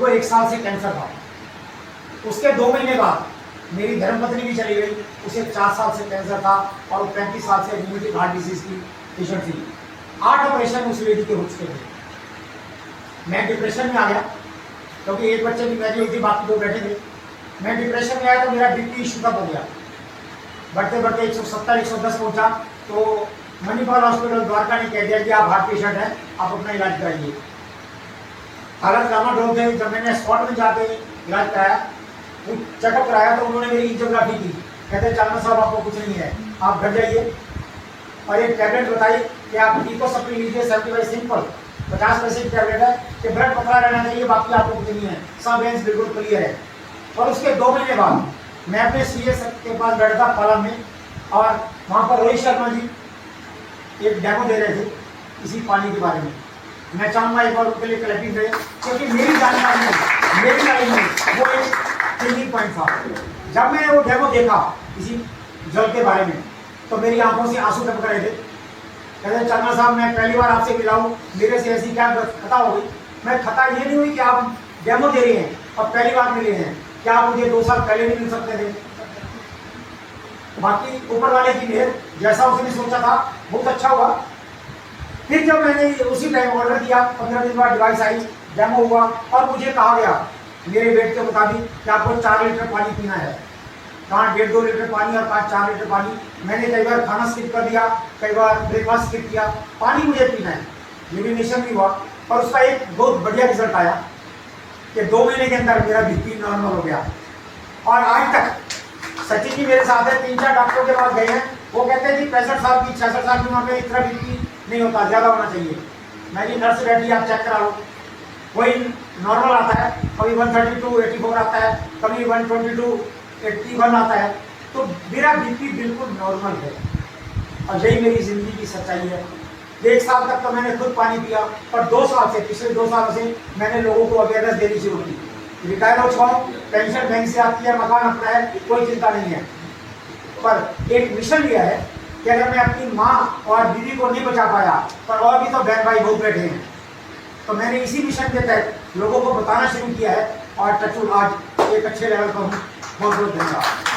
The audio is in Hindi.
उनको 1 साल से कैंसर था। उसके 2 महीने बाद मेरी धर्मपत्नी भी चली गई, उसे 4 साल से कैंसर था और 35 साल से न्यूमेटिक हार्ट डिजीज की पेशेंट थी। 8 ऑपरेशन उस लेडी के हो चुके थे। मैं डिप्रेशन में आ गया क्योंकि एक बच्चे की मैरिज हुई थी, बाकी 2 बैठे थे। मैं डिप्रेशन में आया तो मेरा बीपी शुगर हो गया, बढ़ते बढ़ते 170-110 पहुंचा। तो मणिपाल हॉस्पिटल द्वारका ने कह दिया कि आप हार्ट पेशेंट हैं, आप अपना इलाज कराइए। हालत डामाडोल थे। जब मैंने स्पॉट में जाके इलाज कराया, चेकअप कराया, तो उन्होंने मेरी एंजियोग्राफी की। कहते चांदना साहब आपको कुछ नहीं है, आप घर जाइए और एक टैबलेट बताई कि आप डिकोसप्री लीजिए 75 सिंपल 50 पैसे की टैबलेट है कि ब्लड पतला रहना चाहिए, बाकी आपको कुछ नहीं है, सब वेंस बिल्कुल क्लियर है। और उसके 2 महीने बाद मैं अपने सीएस के पास बैठा था पालम में, और वहाँ पर रोहित शर्मा जी एक डेमो दे रहे थे इसी पानी के बारे में। मैं चाहूँगा एक बार उनके लिए क्लैपिंग करें, क्योंकि मेरी जानकारी में, मेरी लाइन में वो एक चेंजिंग पॉइंट था। जब मैंने वो डेमो देखा इसी जल के बारे में, तो मेरी आंखों से आंसू टपक रहे थे। कहते चांदना साहब, मैं पहली बार आपसे मिला हूँ, मेरे से ऐसी क्या खता हो गई। मैं खता ये नहीं हुई कि आप डेमो दे रहे हैं और पहली बार मिले हैं, क्या आप मुझे 2 साल पहले नहीं मिल सकते थे। बाकी ऊपर वाले की मेहर, जैसा उसने सोचा था बहुत अच्छा हुआ। फिर जब मैंने उसी टाइम ऑर्डर दिया, 15 दिन बाद डिवाइस आई, डेमो हुआ और मुझे कहा गया मेरे वेट के मुताबिक कि आपको 4 लीटर पानी पीना है। कहाँ 1.5-2 लीटर पानी और कहाँ 4 लीटर पानी। मैंने कई बार खाना स्किप कर दिया, कई बार ब्रेकफास्ट स्किप किया, पानी मुझे पीना है। यूरिनेशन भी हुआ और उसका एक बहुत बढ़िया रिजल्ट आया कि 2 महीने के अंदर मेरा बीपी नॉर्मल हो गया। और आज तक सचिन जी मेरे साथ है, 3-4 डॉक्टरों के पास गए हैं, वो कहते हैं कि 65 साल की 66 साल की उम्र में इतना बीपी नहीं होता, ज़्यादा होना चाहिए। मैं जी नर्स बैठी, आप चेक करा लो, वही नॉर्मल आता है, कभी 132/84 आता है, कभी 122/81 आता है। तो मेरा बीपी बिल्कुल नॉर्मल है और यही मेरी ज़िंदगी की सच्चाई है। 1 साल तक तो मैंने खुद पानी पिया, पर 2 साल से, पिछले 2 सालों से मैंने लोगों को अवेयरनेस देनी शुरू की। रिटायर हो चुका हूँ, पेंशन बैंक से आती है, मकान अपना है, कोई चिंता नहीं है। पर एक मिशन लिया है कि अगर मैं अपनी माँ और दीदी को नहीं बचा पाया, पर और भी तो बहन भाई बहुत बैठे हैं, तो मैंने इसी मिशन के तहत लोगों को बताना शुरू किया है और टचवुड आज एक अच्छे लेवल पर हूँ। बहुत बहुत धन्यवाद।